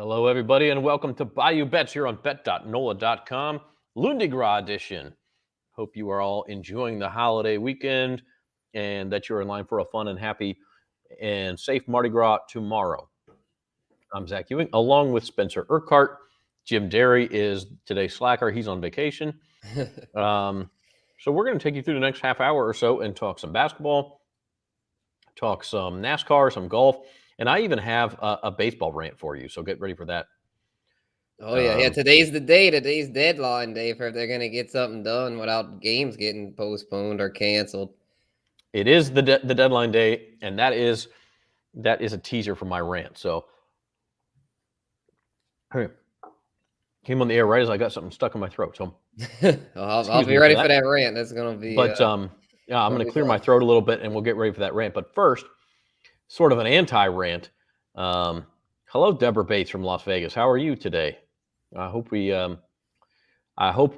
Hello, everybody, and welcome to Bayou Bets here on bet.NOLA.com, Lundi Gras edition. Hope you are all enjoying the holiday weekend and that you're in line for a fun and happy and safe Mardi Gras tomorrow. I'm Zach Ewing, along with Spencer Urquhart. Jim Derry is today's slacker. He's on vacation. So we're going to take you through the next half hour or so and talk some basketball, talk some NASCAR, some golf, and I even have a baseball rant for you, so get ready for that. Oh, yeah. Today's the day. Today's deadline day for if they're going to get something done without games getting postponed or canceled. It is the deadline day, and that is a teaser for my rant. So, hey, came on the air right as I got something stuck in my throat. So, I'll be ready for that rant. That's going to be. But I'm going to clear my throat a little bit, and we'll get ready for that rant. But first, sort of an anti-rant. Hello, Deborah Bates from Las Vegas. How are you today? I hope we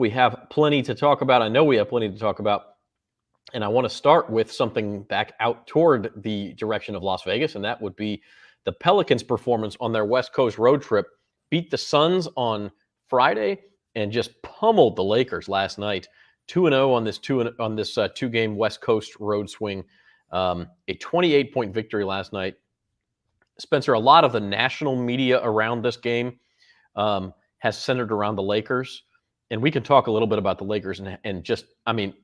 have plenty to talk about. I know we have plenty to talk about. And I want to start with something back out toward the direction of Las Vegas, and that would be the Pelicans' performance on their West Coast road trip. Beat the Suns on Friday and just pummeled the Lakers last night. 2-0 on this two-game West Coast road swing. A 28-point victory last night. Spencer, a lot of the national media around this game has centered around the Lakers, and we can talk a little bit about the Lakers and just, I mean,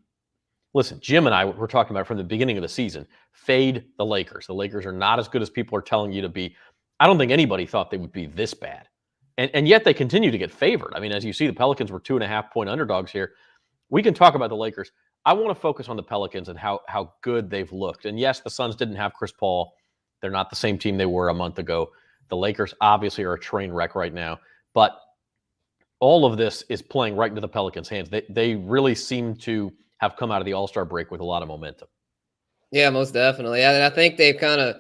listen, Jim and I were talking about from the beginning of the season, fade the Lakers. The Lakers are not as good as people are telling you to be. I don't think anybody thought they would be this bad. And yet they continue to get favored. I mean, as you see, the Pelicans were 2.5-point underdogs here. We can talk about the Lakers. I want to focus on the Pelicans and how good they've looked. And yes, the Suns didn't have Chris Paul. They're not the same team they were a month ago. The Lakers obviously are a train wreck right now. But all of this is playing right into the Pelicans' hands. They really seem to have come out of the All-Star break with a lot of momentum. Yeah, most definitely. And I think they've kind of,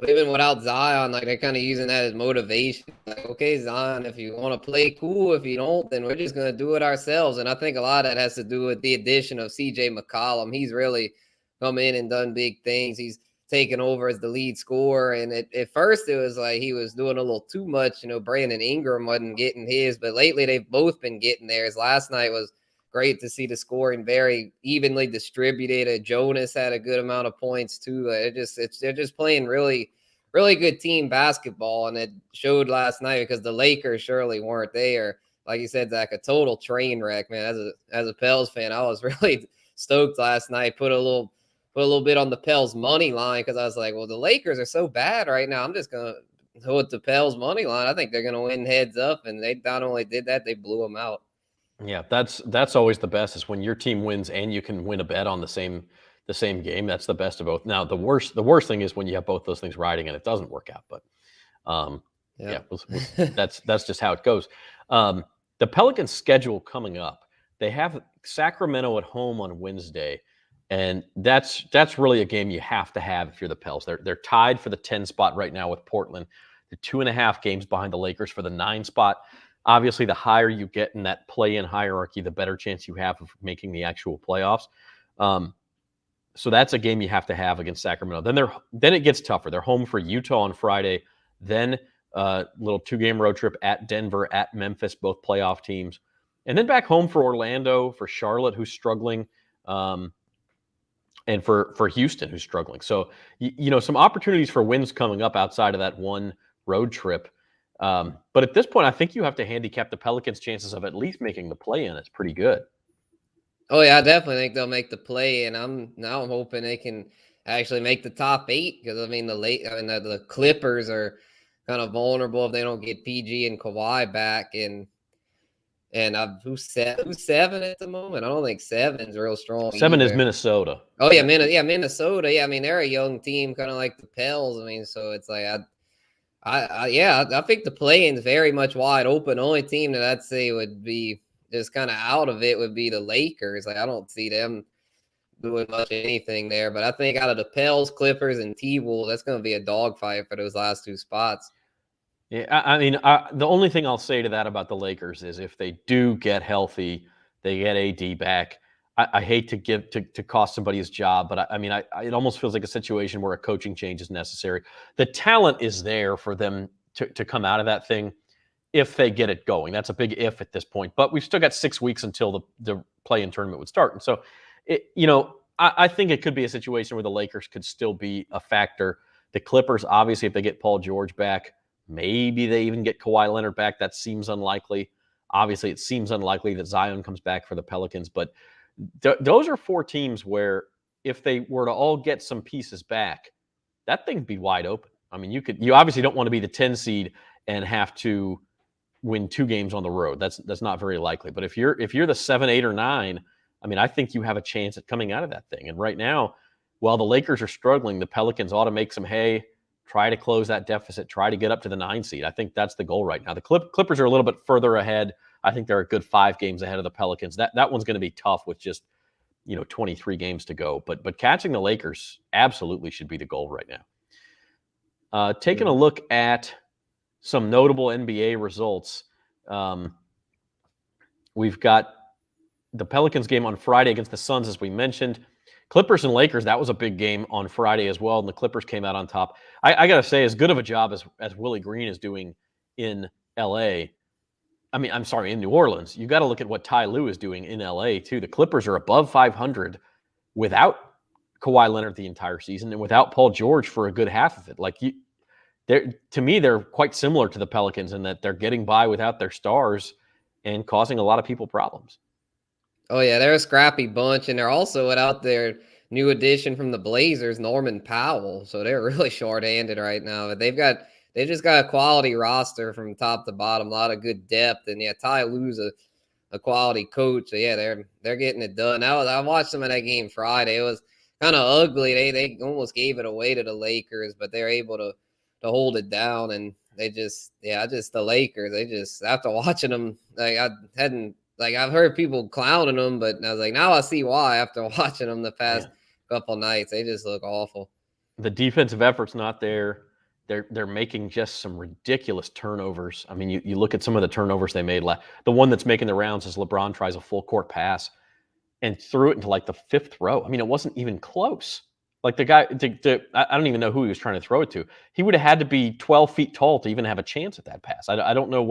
even without Zion, like they're kind of using that as motivation. Like, okay, Zion, if you want to play, cool. If you don't, then we're just going to do it ourselves. And I think a lot of that has to do with the addition of CJ McCollum. He's really come in and done big things. He's taken over as the lead scorer. And at first it was like he was doing a little too much. Brandon Ingram wasn't getting his, but lately they've both been getting theirs. Last night was great to see the scoring very evenly distributed. Jonas had a good amount of points too. They're just playing really, really good team basketball, and it showed last night because the Lakers surely weren't there. Like you said, Zach, a total train wreck, man. As a Pels fan, I was really stoked last night. Put a little bit on the Pels money line because I was like, well, the Lakers are so bad right now. I'm just gonna go with the Pels money line. I think they're gonna win heads up, and they not only did that, they blew them out. Yeah, that's always the best, is when your team wins and you can win a bet on the same game. That's the best of both. Now, the worst thing is when you have both those things riding and it doesn't work out. But that's just how it goes. The Pelicans' schedule coming up, they have Sacramento at home on Wednesday, and that's really a game you have to have if you're the Pels. They're tied for the 10 spot right now with Portland. They're 2.5 games behind the Lakers for the 9 spot. Obviously, the higher you get in that play-in hierarchy, the better chance you have of making the actual playoffs. So that's a game you have to have against Sacramento. Then it gets tougher. They're home for Utah on Friday. Then a little 2-game road trip at Denver, at Memphis, both playoff teams. And then back home for Orlando, for Charlotte, who's struggling, and for Houston, who's struggling. So, some opportunities for wins coming up outside of that one road trip. But at this point, I think you have to handicap the Pelicans' chances of at least making the play-in. It's pretty good. Oh yeah, I definitely think they'll make the play, and I'm hoping they can actually make the top 8 because the Clippers are kind of vulnerable if they don't get PG and Kawhi back, and who's 7 at the moment? I don't think 7's real strong. 7 either. Is Minnesota. Oh yeah, Minnesota. Yeah, I mean they're a young team, kind of like the Pels. I mean, so it's like I think the play-in is very much wide open. The only team that I'd say would be just kind of out of it would be the Lakers. Like I don't see them doing much anything there. But I think out of the Pels, Clippers, and T-Wolves, that's going to be a dogfight for those last 2 spots. Yeah, I mean, the only thing I'll say to that about the Lakers is if they do get healthy, they get AD back. I hate to cost somebody his job, but it almost feels like a situation where a coaching change is necessary. The talent is there for them to come out of that thing. if they get it going. That's a big if at this point. But we've still got 6 weeks until the play-in tournament would start. And so, I think it could be a situation where the Lakers could still be a factor. The Clippers, obviously, if they get Paul George back, maybe they even get Kawhi Leonard back. That seems unlikely. Obviously, it seems unlikely that Zion comes back for the Pelicans. But those are 4 teams where if they were to all get some pieces back, that thing would be wide open. I mean, you obviously don't want to be the 10 seed and have to win 2 games on the road. That's not very likely. But if you're the 7, 8, or 9, I mean, I think you have a chance at coming out of that thing. And right now, while the Lakers are struggling, the Pelicans ought to make some hay, try to close that deficit, try to get up to the 9 seed. I think that's the goal right now. The Clippers are a little bit further ahead. I think they're a good 5 games ahead of the Pelicans. That one's going to be tough with just 23 games to go. But catching the Lakers absolutely should be the goal right now. Taking a look at some notable NBA results, we've got the Pelicans game on Friday against the Suns, as we mentioned. Clippers and Lakers, that was a big game on Friday as well, and the Clippers came out on top. I got to say, as good of a job as Willie Green is doing in L.A., in New Orleans, you got to look at what Ty Lue is doing in L.A., too. The Clippers are above 500 without Kawhi Leonard the entire season and without Paul George for a good half of it. To me, they're quite similar to the Pelicans in that they're getting by without their stars and causing a lot of people problems. Oh, yeah, they're a scrappy bunch, and they're also without their new addition from the Blazers, Norman Powell. So they're really short-handed right now. But they just got a quality roster from top to bottom, a lot of good depth. And, yeah, Ty Lue's a quality coach. So, yeah, they're getting it done. I watched some of that game Friday. It was kind of ugly. They almost gave it away to the Lakers, but they're able to hold it down. And the Lakers, after watching them, I've heard people clowning them, but I was like, now I see why after watching them the past couple nights. They just look awful. The defensive effort's not there. They're making just some ridiculous turnovers. I mean, you look at some of the turnovers they made. The one that's making the rounds is LeBron tries a full court pass and threw it into the 5th row. I mean, it wasn't even close. The guy, I don't even know who he was trying to throw it to. He would have had to be 12 feet tall to even have a chance at that pass. I don't know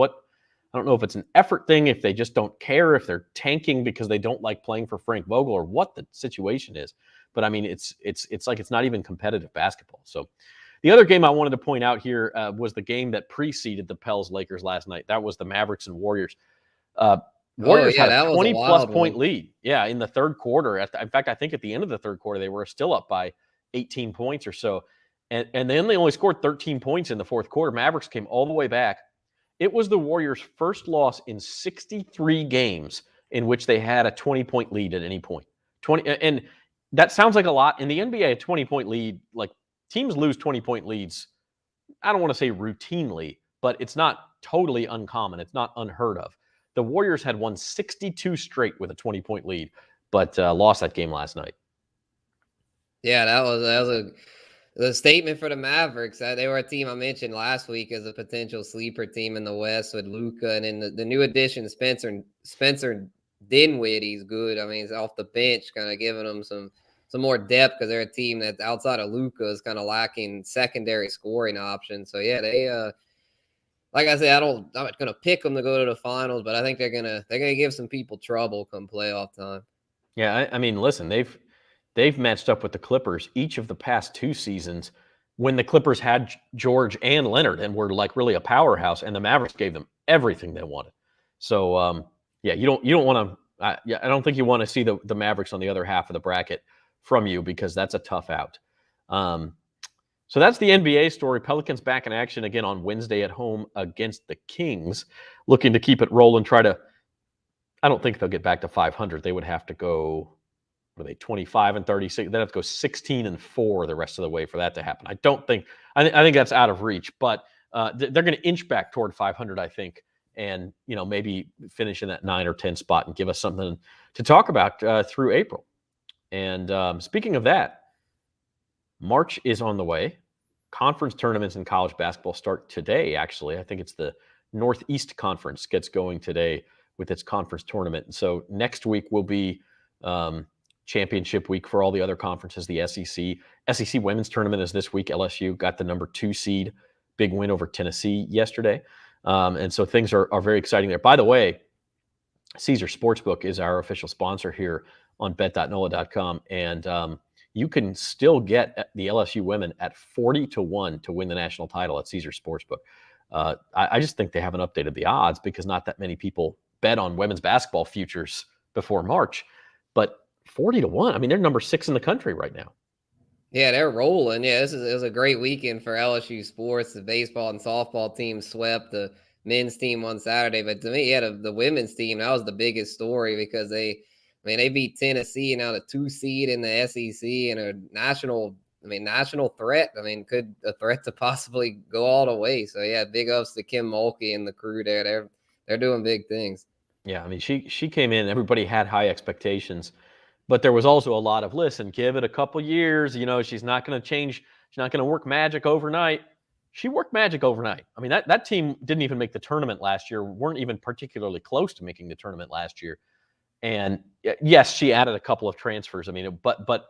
if it's an effort thing, if they just don't care, if they're tanking because they don't like playing for Frank Vogel, or what the situation is. But I mean, it's like it's not even competitive basketball. So the other game I wanted to point out here was the game that preceded the Pels Lakers last night. That was the Mavericks and Warriors. Warriors had a 20-plus point lead. Yeah, in the third quarter. In fact, I think at the end of the third quarter, they were still up by 18 points or so. And then they only scored 13 points in the fourth quarter. Mavericks came all the way back. It was the Warriors' first loss in 63 games in which they had a 20-point lead at any point. And that sounds like a lot. In the NBA, a 20-point lead, teams lose 20-point leads, I don't want to say routinely, but it's not totally uncommon. It's not unheard of. The Warriors had won 62 straight with a 20-point lead, but lost that game last night. Yeah, that was the statement for the Mavericks. They were a team I mentioned last week as a potential sleeper team in the West with Luka, and then the new addition, Spencer Dinwiddie's good. I mean, he's off the bench, kind of giving them some more depth because they're a team that outside of Luka is kind of lacking secondary scoring options. So yeah, they like I said, I'm not gonna pick them to go to the finals, but I think they're gonna give some people trouble come playoff time. Yeah, I mean, listen, they've matched up with the Clippers each of the past 2 seasons when the Clippers had George and Leonard and were really a powerhouse, and the Mavericks gave them everything they wanted. So you don't want to. I don't think you want to see the Mavericks on the other half of the bracket from you, because that's a tough out. So that's the NBA story. Pelicans back in action again on Wednesday at home against the Kings, looking to keep it rolling. I don't think they'll get back to 500. They would have to go, 25-36? They'd have to go 16-4 the rest of the way for that to happen. I think that's out of reach, but they're going to inch back toward 500, I think, and maybe finish in that 9 or 10 spot and give us something to talk about through April. And speaking of that, March is on the way. Conference tournaments in college basketball start today, actually. I think it's the Northeast Conference gets going today with its conference tournament. And so next week will be championship week for all the other conferences, the SEC. SEC women's tournament is this week. LSU got the number 2 seed, big win over Tennessee yesterday. And so things are very exciting there. By the way, Caesar Sportsbook is our official sponsor here on bet.nola.com. And you can still get the LSU women at 40-1 to win the national title at Caesar Sportsbook. I just think they haven't updated the odds because not that many people bet on women's basketball futures before March. But 40-1, I mean, they're number 6 in the country right now. Yeah, they're rolling. Yeah, it was a great weekend for LSU sports. The baseball and softball team swept the men's team on Saturday, but to me, yeah, the women's team, that was the biggest story because they beat Tennessee, now the 2 seed in the SEC and a national threat. Could a threat to possibly go all the way. So yeah, big ups to Kim Mulkey and the crew there. They're doing big things. Yeah, I mean, she came in, everybody had high expectations. But there was also a lot of, listen, give it a couple years. She's not going to change. She's not going to work magic overnight. She worked magic overnight. I mean, that team didn't even make the tournament last year, weren't even particularly close to making the tournament last year. And yes, she added a couple of transfers. I mean, but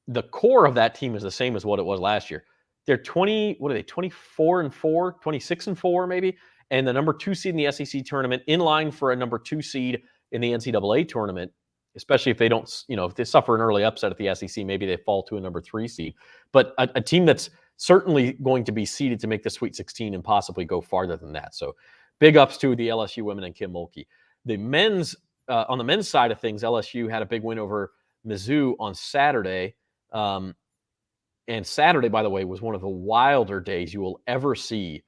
the core of that team is the same as what it was last year. They're 24-4, 26-4 maybe, and the number 2 seed in the SEC tournament, in line for a number 2 seed in the NCAA tournament. Especially if they don't, if they suffer an early upset at the SEC, maybe they fall to a number 3 seed. But a team that's certainly going to be seeded to make the Sweet 16 and possibly go farther than that. So big ups to the LSU women and Kim Mulkey. The men's, on the men's side of things, LSU had a big win over Mizzou on Saturday. And Saturday, by the way, was one of the wilder days you will ever see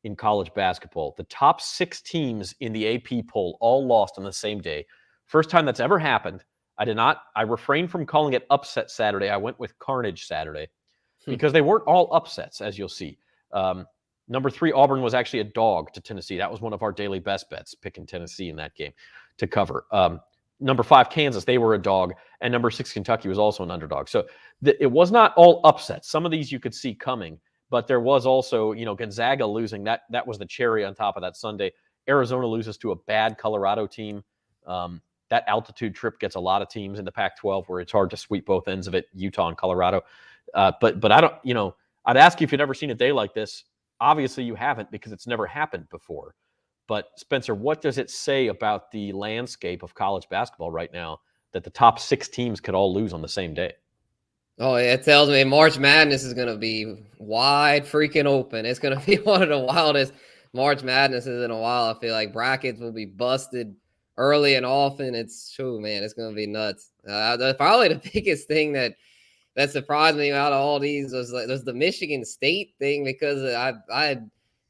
in college basketball. The top 6 teams in the AP poll all lost on the same day. First time that's ever happened. I refrained from calling it upset Saturday. I went with carnage Saturday because they weren't all upsets, as you'll see. Number 3, Auburn was actually a dog to Tennessee. That was one of our daily best bets, picking Tennessee in that game to cover. Number 5, Kansas, they were a dog. And number 6, Kentucky was also an underdog. So it was not all upsets. Some of these you could see coming, but there was also, Gonzaga losing. That was the cherry on top of that Sunday. Arizona loses to a bad Colorado team. That altitude trip gets a lot of teams in the Pac-12 where it's hard to sweep both ends of it, Utah and Colorado. But I don't, I'd ask you if you've ever seen a day like this. Obviously you haven't because it's never happened before. But Spencer, what does it say about the landscape of college basketball right now that the top 6 teams could all lose on the same day? Oh, yeah, it tells me March Madness is going to be wide freaking open. It's going to be one of the wildest March Madnesses in a while. I feel like brackets will be busted early and often. It's true, man. It's going to be nuts. Probably the biggest thing that surprised me out of all these was the Michigan State thing because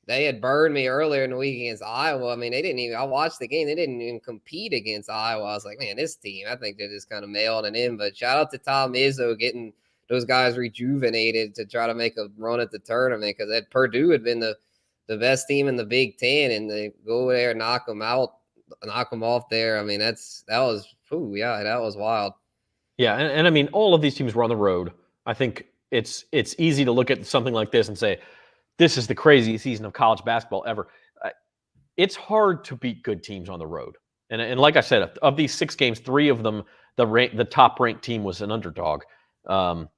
they had burned me earlier in the week against Iowa. I mean, I watched the game. They didn't even compete against Iowa. I was like, man, this team, I think they're just kind of mailing it in. But shout out to Tom Izzo getting those guys rejuvenated to try to make a run at the tournament because at Purdue had been the best team in the Big Ten, and they go there and knock them off there. I mean, that was wild. Yeah, and I mean, all of these teams were on the road. I think it's easy to look at something like this and say, this is the craziest season of college basketball ever. It's hard to beat good teams on the road. And like I said, of these 6 games, 3 of them, the top-ranked team was an underdog. And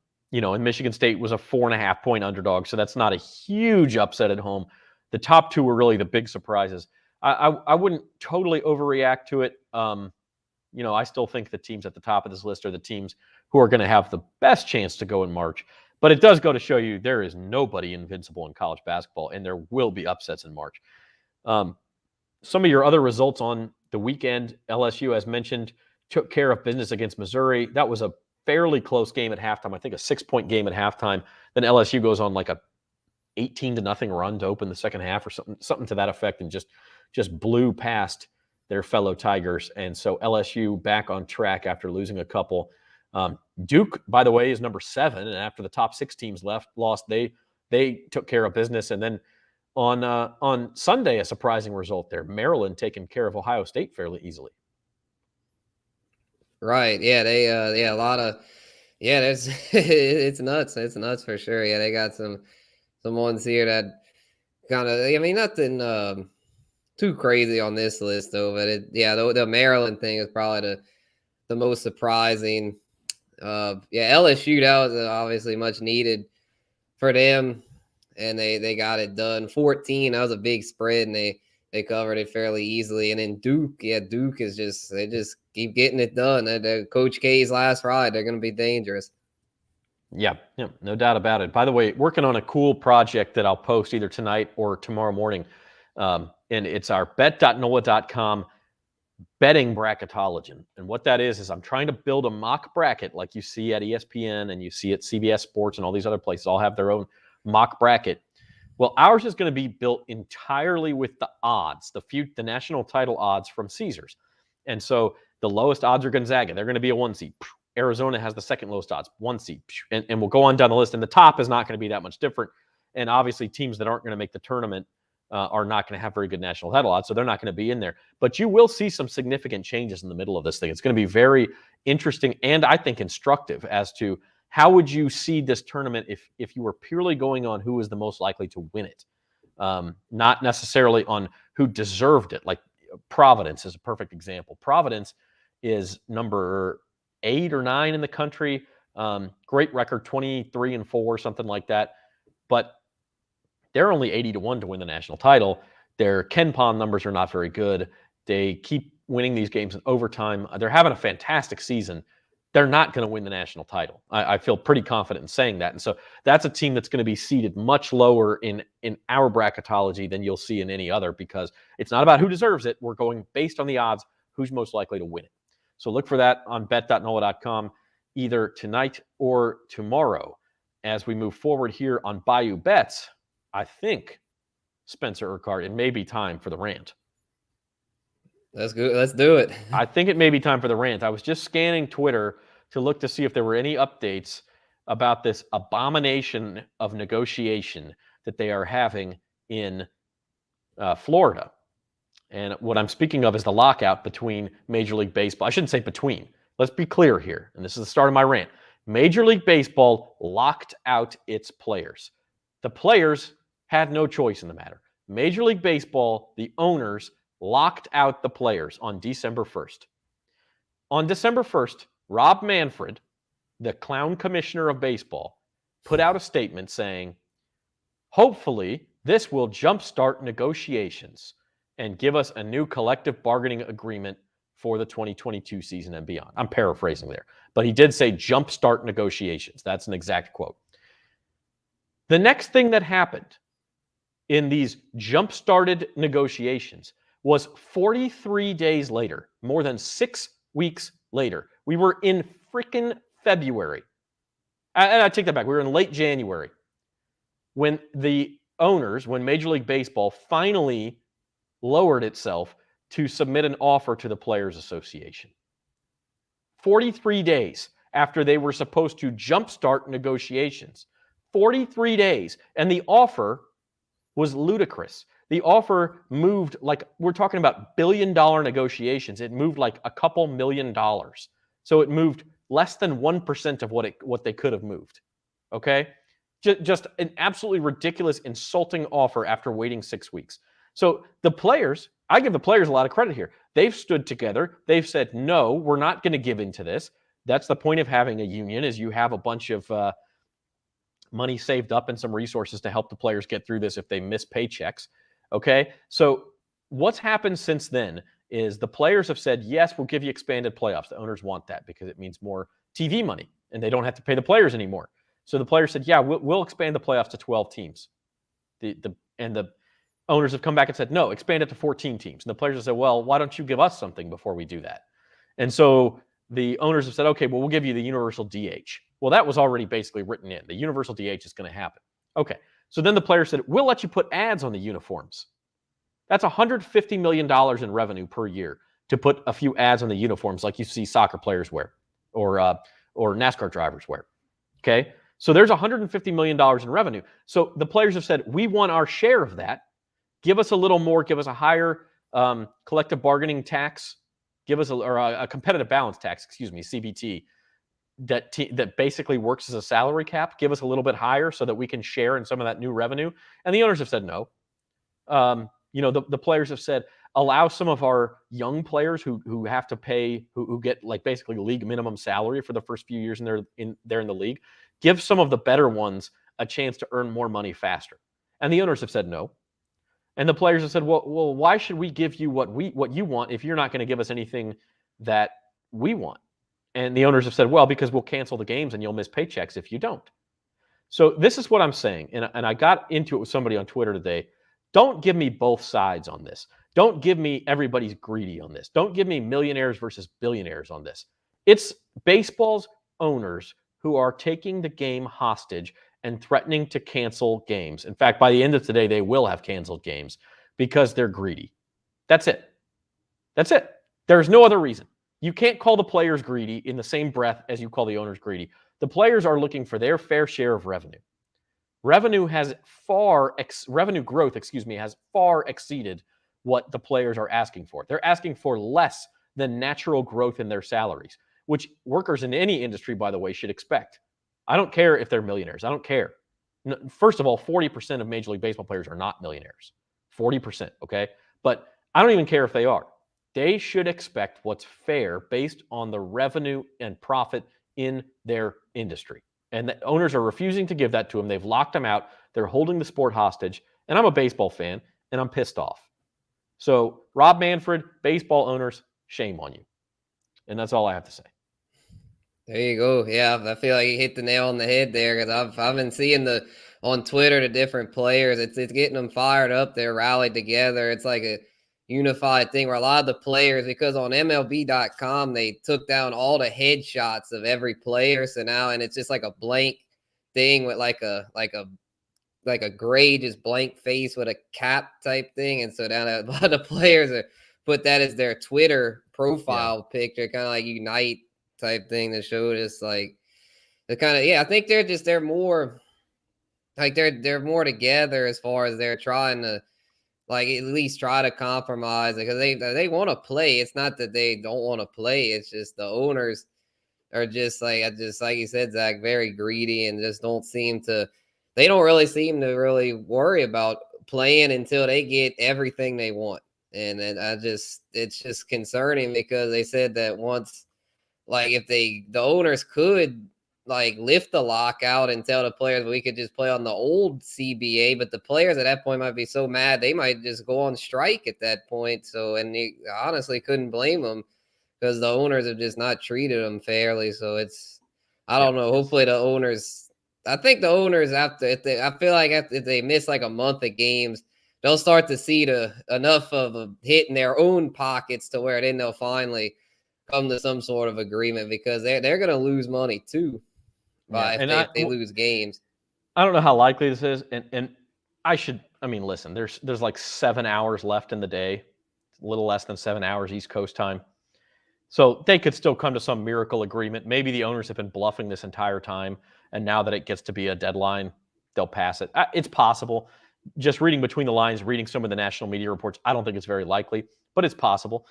Michigan State was a 4.5-point underdog, so that's not a huge upset at home. The top 2 were really the big surprises. I wouldn't totally overreact to it. I still think the teams at the top of this list are the teams who are going to have the best chance to go in March. But it does go to show you there is nobody invincible in college basketball, and there will be upsets in March. Some of your other results on the weekend, LSU, as mentioned, took care of business against Missouri. That was a fairly close game at halftime. I think a 6-point game at halftime. Then LSU goes on like a 18-0 run to open the second half or something to that effect, and just blew past their fellow Tigers. And so LSU back on track after losing a couple. Duke, by the way, is number 7, and after the top 6 teams lost, they took care of business. And then on Sunday, a surprising result there. Maryland taking care of Ohio State fairly easily. Right. Yeah. They a lot of there's it's nuts. It's nuts for sure. Yeah, they got some ones here that kind of nothing too crazy on this list though. But the Maryland thing is probably the most surprising. LSU, that was obviously much needed for them. and they got it done. 14, that was a big spread, and they covered it fairly easily. And then Duke, Duke is they just keep getting it done. The Coach K's last ride, they're going to be dangerous. Yeah, no doubt about it. By the way, working on a cool project that I'll post either tonight or tomorrow morning, and it's our bet.nola.com betting bracketology. And what that is I'm trying to build a mock bracket like you see at ESPN and you see at CBS Sports and all these other places all have their own mock bracket. Well, ours is going to be built entirely with the odds, the national title odds from Caesars. And so the lowest odds are Gonzaga. They're going to be a 1 seed. Arizona has the second lowest odds, 1 seed. And we'll go on down the list. And the top is not going to be that much different. And obviously teams that aren't going to make the tournament are not going to have very good national title odds, so they're not going to be in there. But you will see some significant changes in the middle of this thing. It's going to be very interesting and I think instructive as to how would you see this tournament if you were purely going on who is the most likely to win it, not necessarily on who deserved it. Like Providence is a perfect example. Providence is number 8 or 9 in the country. Great record, 23-4, something like that. But they're only 80-1 to win the national title. Their KenPom numbers are not very good. They keep winning these games in overtime. They're having a fantastic season. They're not going to win the national title. I feel pretty confident in saying that. And so that's a team that's going to be seated much lower in our bracketology than you'll see in any other because it's not about who deserves it. We're going based on the odds, who's most likely to win it. So look for that on bet.nola.com either tonight or tomorrow. As we move forward here on Bayou Bets, I think, Spencer Urquhart, it may be time for the rant. That's good. Let's do it. I think it may be time for the rant. I was just scanning Twitter to look to see if there were any updates about this abomination of negotiation that they are having in Florida. And what I'm speaking of is the lockout between Major League Baseball. I shouldn't say between. Let's be clear here. And this is the start of my rant. Major League Baseball locked out its players. The players had no choice in the matter. Major League Baseball, the owners, locked out the players on December 1st. On December 1st, Rob Manfred, the clown commissioner of baseball, put out a statement saying, hopefully this will jumpstart negotiations and give us a new collective bargaining agreement for the 2022 season and beyond. I'm paraphrasing there, but he did say jumpstart negotiations. That's an exact quote. The next thing that happened in these jump-started negotiations was 43 days later, more than 6 weeks later. We were in freaking February. And I take that back. We were in late January when the owners, when Major League Baseball finally lowered itself to submit an offer to the Players Association. 43 days after they were supposed to jumpstart negotiations. 43 days. And the offer was ludicrous. The offer moved like, we're talking about billion-dollar negotiations. It moved like a couple $1 million. So it moved less than 1% of what they could have moved. Okay? Just an absolutely ridiculous, insulting offer after waiting 6 weeks. So the players, I give the players a lot of credit here. They've stood together. They've said, no, we're not going to give into this. That's the point of having a union, is you have a bunch of money saved up and some resources to help the players get through this if they miss paychecks. Okay, so what's happened since then is the players have said, yes, we'll give you expanded playoffs. The owners want that because it means more TV money and they don't have to pay the players anymore. So the players said, yeah, we'll expand the playoffs to 12 teams. And the owners have come back and said, no, expand it to 14 teams. And the players have said, well, why don't you give us something before we do that? And so the owners have said, okay, well, we'll give you the universal DH. Well, that was already basically written in. The universal DH is going to happen. Okay. So then the players said, we'll let you put ads on the uniforms. That's $150 million in revenue per year to put a few ads on the uniforms like you see soccer players wear or NASCAR drivers wear. Okay. So there's $150 million in revenue. So the players have said, we want our share of that. Give us a little more. Give us a higher collective bargaining tax. Give us a competitive balance tax, CBT, that basically works as a salary cap. Give us a little bit higher so that we can share in some of that new revenue. And the owners have said no. The players have said, allow some of our young players who have to pay, who get like basically league minimum salary for the first few years they're in the league. Give some of the better ones a chance to earn more money faster. And the owners have said no. And the players have said, well, why should we give you what you want if you're not going to give us anything that we want? And the owners have said, well, because we'll cancel the games and you'll miss paychecks if you don't. So this is what I'm saying. And I got into it with somebody on Twitter today. Don't give me both sides on this. Don't give me everybody's greedy on this. Don't give me millionaires versus billionaires on this. It's baseball's owners who are taking the game hostage and threatening to cancel games. In fact, by the end of today, they will have canceled games because they're greedy. That's it. That's it. There's no other reason. You can't call the players greedy in the same breath as you call the owners greedy. The players are looking for their fair share of revenue. Revenue growth, has far exceeded what the players are asking for. They're asking for less than natural growth in their salaries, which workers in any industry, by the way, should expect. I don't care if they're millionaires. I don't care. First of all, 40% of Major League Baseball players are not millionaires. 40%, okay? But I don't even care if they are. They should expect what's fair based on the revenue and profit in their industry. And the owners are refusing to give that to them. They've locked them out. They're holding the sport hostage. And I'm a baseball fan, and I'm pissed off. So, Rob Manfred, baseball owners, shame on you. And that's all I have to say. There you go. Yeah, I feel like you hit the nail on the head there because I've been seeing on Twitter the different players. It's getting them fired up. They're rallied together. It's like a unified thing where a lot of the players, because on MLB.com they took down all the headshots of every player. So now, and it's just like a blank thing with like a gray, just blank face with a cap type thing. And so now a lot of the players put that as their Twitter profile picture, kind of like Unite type thing to show just like the kind of, I think they're more like they're more together as far as they're trying to like at least try to compromise because they want to play. It's not that they don't want to play. It's just the owners are just like you said, Zach, very greedy and just don't really seem to really worry about playing until they get everything they want. And then it's just concerning because they said that once, like if the owners could like lift the lockout and tell the players we could just play on the old CBA, but the players at that point might be so mad they might just go on strike at that point. So, and you honestly couldn't blame them because the owners have just not treated them fairly. So I don't know. Hopefully I think the owners I feel like if they miss like a month of games, they'll start to see enough of a hit in their own pockets to where then they'll finally come to some sort of agreement because they're going to lose money too. If they lose games. I don't know how likely this is. And listen, there's like 7 hours left in the day, a little less than 7 hours East Coast time. So they could still come to some miracle agreement. Maybe the owners have been bluffing this entire time. And now that it gets to be a deadline, they'll pass it. It's possible. Just reading between the lines, reading some of the national media reports, I don't think it's very likely, but it's possible.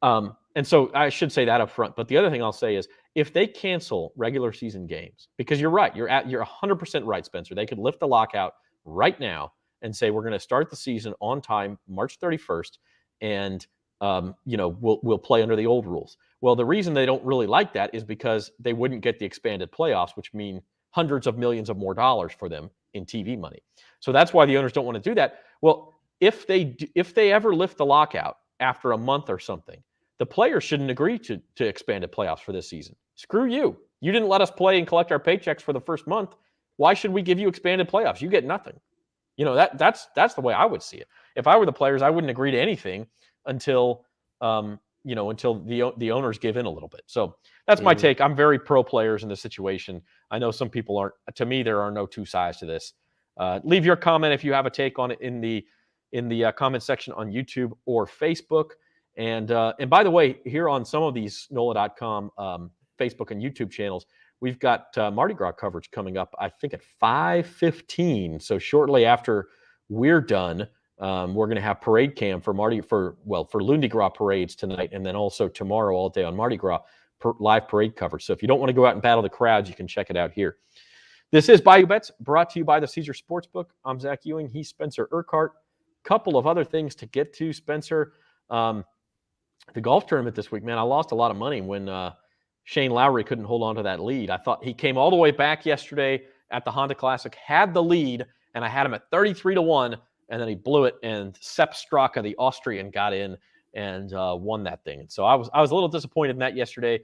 And so I should say that up front. But the other thing I'll say is if they cancel regular season games, because you're right, you're 100% right, Spencer. They could lift the lockout right now and say, we're going to start the season on time, March 31st. And, we'll play under the old rules. Well, the reason they don't really like that is because they wouldn't get the expanded playoffs, which mean hundreds of millions of more dollars for them in TV money. So that's why the owners don't want to do that. Well, if they ever lift the lockout after a month or something, the players shouldn't agree to expanded playoffs for this season. Screw you. You didn't let us play and collect our paychecks for the first month. Why should we give you expanded playoffs? You get nothing. That's the way I would see it. If I were the players, I wouldn't agree to anything until the owners give in a little bit. So that's my take. I'm very pro players in this situation. I know some people aren't. To me, there are no two sides to this. Leave your comment if you have a take on it in the comment section on YouTube or Facebook. And by the way, here on some of these NOLA.com Facebook and YouTube channels, we've got Mardi Gras coverage coming up, I think at 5:15. So shortly after we're done, we're going to have parade cam for Lundi Gras parades tonight, and then also tomorrow all day on Mardi Gras live parade coverage. So if you don't want to go out and battle the crowds, you can check it out here. This is Bayou Bets, brought to you by the Caesar Sportsbook. I'm Zach Ewing. He's Spencer Urquhart. Couple of other things to get to, Spencer. The golf tournament this week, man, I lost a lot of money when Shane Lowry couldn't hold on to that lead. I thought he came all the way back yesterday at the Honda Classic, had the lead, and I had him at 33-1, and then he blew it, and Sepp Straka, the Austrian, got in and won that thing. And so I was a little disappointed in that yesterday.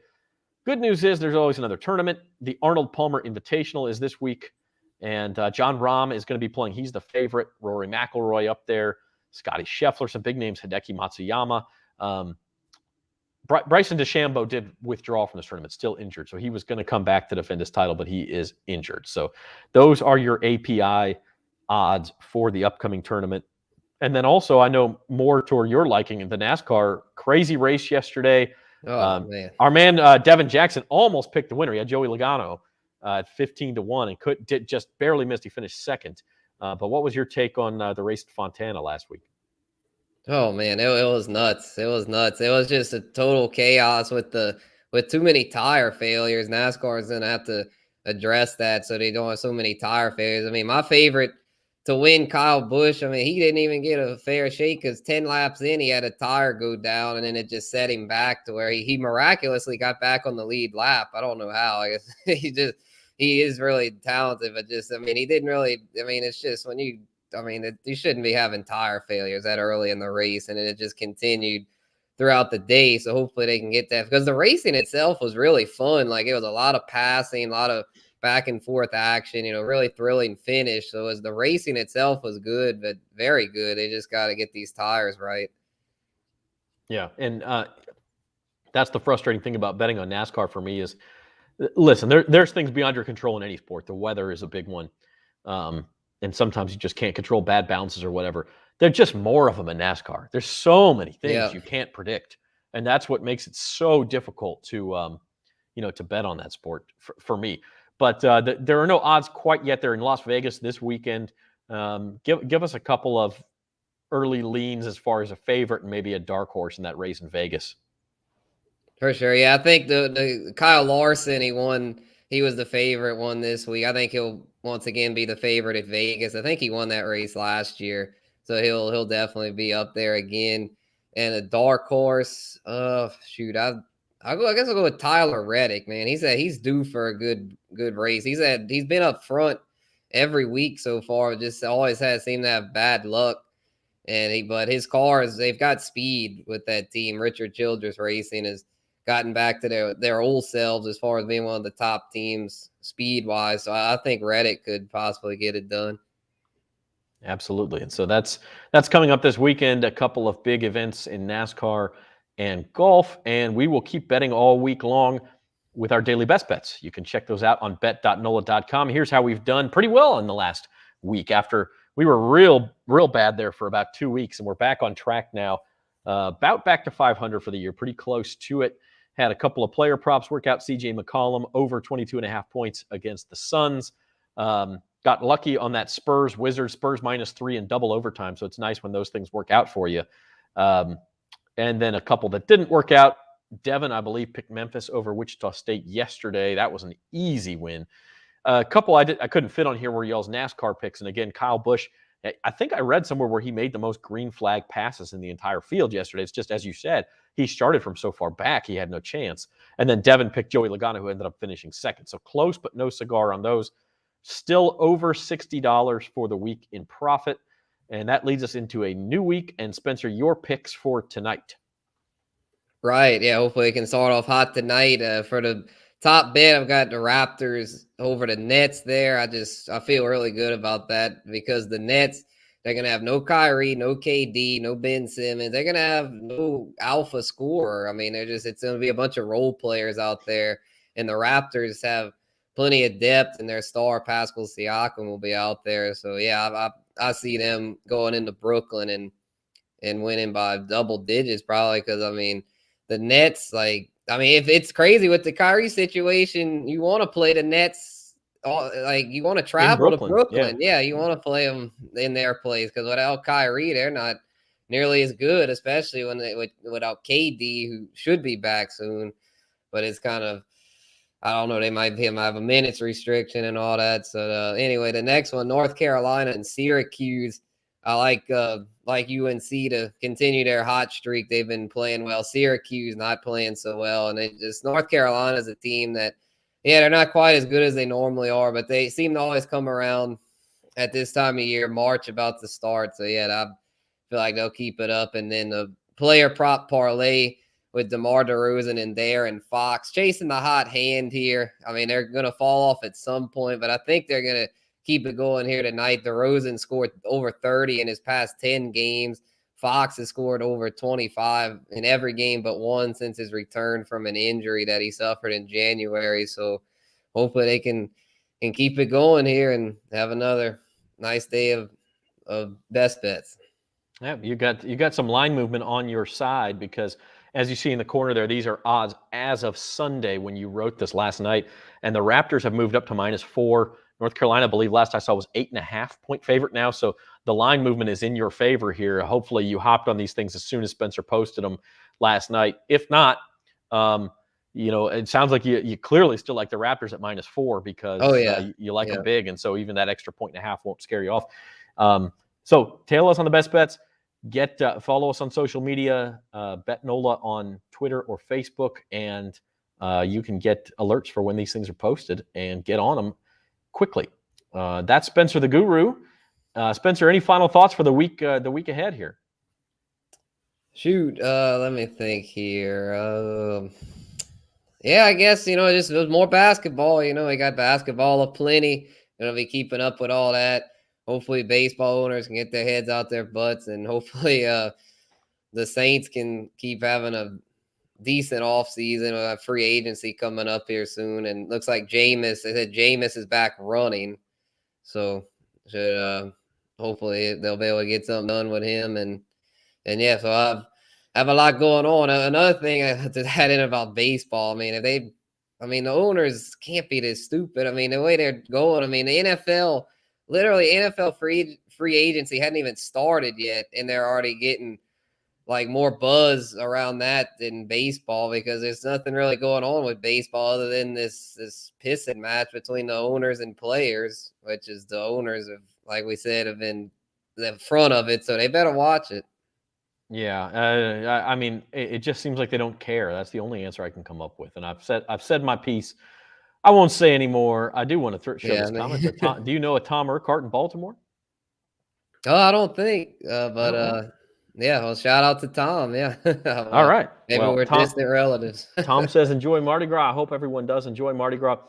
Good news is there's always another tournament. The Arnold Palmer Invitational is this week, and John Rahm is going to be playing. He's the favorite. Rory McIlroy up there. Scotty Scheffler, some big names. Hideki Matsuyama. Bryson DeChambeau did withdraw from this tournament, still injured. So he was going to come back to defend his title, but he is injured. So those are your API odds for the upcoming tournament. And then also, I know more toward your liking in the NASCAR crazy race yesterday. Man. Our man Devin Jackson almost picked the winner. He had Joey Logano at 15-1 and just barely missed. He finished second. But what was your take on the race at Fontana last week? Oh man, it was nuts. It was nuts. It was just a total chaos with too many tire failures. NASCAR is gonna have to address that so they don't have so many tire failures. I mean, my favorite to win, Kyle Busch. I mean, he didn't even get a fair shake because 10 laps in, he had a tire go down, and then it just set him back to where he miraculously got back on the lead lap. I don't know how. I guess he is really talented, but just, I mean, he didn't really. I mean, it's just when you shouldn't be having tire failures that early in the race, and it just continued throughout the day. So hopefully they can get that, because the racing itself was really fun. Like, it was a lot of passing, a lot of back and forth action, really thrilling finish. So as the racing itself was good, but very good. They just got to get these tires right. Yeah, and that's the frustrating thing about betting on NASCAR for me is, listen, there's things beyond your control in any sport. The weather is a big one. And sometimes you just can't control bad bounces or whatever. There's just more of them in NASCAR. There's so many things you can't predict. And that's what makes it so difficult to bet on that sport for me. But there are no odds quite yet. They're in Las Vegas this weekend. Give us a couple of early leans as far as a favorite and maybe a dark horse in that race in Vegas. For sure. Yeah, I think the Kyle Larson, he was the favorite one this week. I think he'll once again be the favorite at Vegas. I think he won that race last year, so he'll definitely be up there again. And a dark horse, shoot, I guess I'll go with Tyler Reddick, man. He's due for a good race. He's been up front every week so far, just always seemed to have bad luck. But his cars, they've got speed with that team. Richard Childress Racing has gotten back to their old selves as far as being one of the top teams speed wise. So I think Reddick could possibly get it done. Absolutely. And so that's coming up this weekend, a couple of big events in NASCAR and golf, and we will keep betting all week long with our daily best bets. You can check those out on bet.nola.com. Here's how we've done pretty well in the last week after we were real bad there for about 2 weeks, and we're back on track now, about back to 500 for the year, pretty close to it. Had a couple of player props work out. CJ McCollum over 22.5 points against the Suns. Got lucky on that Spurs -3 in double overtime. So it's nice when those things work out for you. And then a couple that didn't work out. Devin, I believe, picked Memphis over Wichita State yesterday. That was an easy win. A couple I couldn't fit on here were y'all's NASCAR picks. And again, Kyle Busch, I think I read somewhere where he made the most green flag passes in the entire field yesterday. It's just, as you said, he started from so far back, he had no chance. And then Devin picked Joey Logano, who ended up finishing second. So close, but no cigar on those. Still over $60 for the week in profit. And that leads us into a new week. And Spencer, your picks for tonight. Right. Yeah. Hopefully we can start off hot tonight. For the top bet, I've got the Raptors over the Nets there. I feel really good about that because the Nets, they're going to have no Kyrie, no KD, no Ben Simmons. They're going to have no alpha scorer. I mean, it's going to be a bunch of role players out there. And the Raptors have plenty of depth, and their star Pascal Siakam will be out there. So yeah, I see them going into Brooklyn and winning by double digits probably, because I mean the Nets, if it's crazy with the Kyrie situation, you want to play the Nets, you want to travel to Brooklyn. Yeah, you want to play them in their place, because without Kyrie, they're not nearly as good, especially without KD, who should be back soon. But it's kind of, I don't know, they might have a minutes restriction and all that. So anyway, the next one, North Carolina and Syracuse. I like UNC to continue their hot streak. They've been playing well. Syracuse not playing so well. And North Carolina is a team that, they're not quite as good as they normally are, but they seem to always come around at this time of year, March about to start. So yeah, I feel like they'll keep it up. And then the player prop parlay with DeMar DeRozan and De'Aaron Fox chasing the hot hand here. I mean, they're going to fall off at some point, but I think they're going to keep it going here tonight. DeRozan scored over 30 in his past 10 games. Fox has scored over 25 in every game but one since his return from an injury that he suffered in January. So hopefully they can keep it going here and have another nice day of best bets. Yeah, you got some line movement on your side because as you see in the corner there, these are odds as of Sunday when you wrote this last night. And the Raptors have moved up to -4. North Carolina, I believe last I saw, was 8.5 point favorite now. So the line movement is in your favor here. Hopefully you hopped on these things as soon as Spencer posted them last night. If not, it sounds like you clearly still like the Raptors at -4 because you like them big. And so even that extra 1.5 won't scare you off. So tail us on the best bets. Follow us on social media, Bet NOLA on Twitter or Facebook, and you can get alerts for when these things are posted and get on them quickly. That's Spencer the Guru. Spencer, any final thoughts for the week ahead here? Shoot, let me think here. Yeah, I guess, just more basketball. We got basketball aplenty. Be keeping up with all that. Hopefully baseball owners can get their heads out their butts, and hopefully the Saints can keep having a decent offseason. We'll have free agency coming up here soon. And looks like Jameis is back running. So hopefully they'll be able to get something done with him. And yeah, so I have a lot going on. Another thing I had to add in about baseball, the owners can't be this stupid. The way they're going, the NFL free agency hadn't even started yet, and they're already getting like more buzz around that than baseball because there's nothing really going on with baseball other than this pissing match between the owners and players, which is the owners have, like we said, have been the front of it, so they better watch it. Yeah, it just seems like they don't care. That's the only answer I can come up with, and I've said my piece. I won't say anymore. I do want to show this comment to Tom. Do you know a Tom Urquhart in Baltimore? Oh, I don't think, but yeah, well, shout out to Tom. Yeah. All right. Maybe we're distant relatives. Tom says, enjoy Mardi Gras. I hope everyone does enjoy Mardi Gras.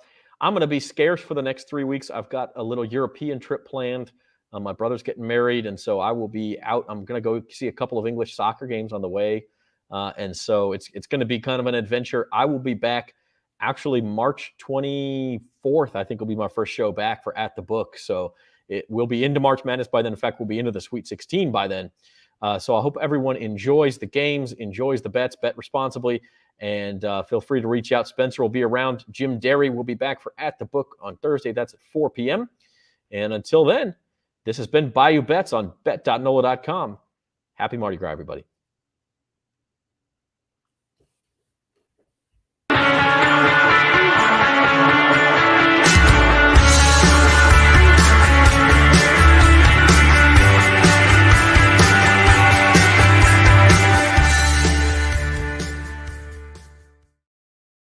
I'm going to be scarce for the next 3 weeks. I've got a little European trip planned. My brother's getting married, and so I will be out. I'm going to go see a couple of English soccer games on the way. And so it's going to be kind of an adventure. I will be back actually March 24th, I think will be my first show back for At the Book. So it will be into March Madness by then. In fact, we'll be into the Sweet 16 by then. So I hope everyone enjoys the games, enjoys the bets, bet responsibly, and feel free to reach out. Spencer will be around. Jim Derry will be back for At the Book on Thursday. That's at 4 p.m. And until then, this has been Bayou Bets on bet.nola.com. Happy Mardi Gras, everybody.